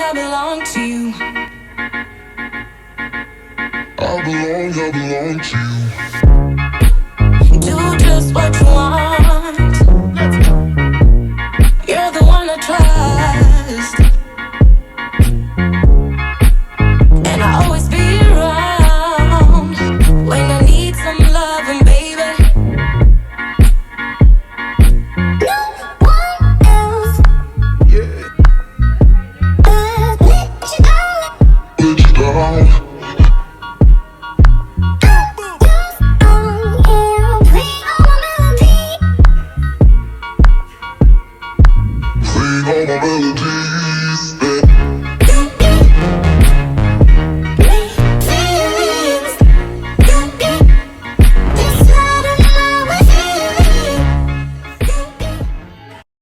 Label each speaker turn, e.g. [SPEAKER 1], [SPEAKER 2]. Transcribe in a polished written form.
[SPEAKER 1] I belong to you. I belong to you. Do just what you want. You're the one I trust, and I always be around when I need some loving, baby. No one else. Yeah. Let you down. Let you down. All my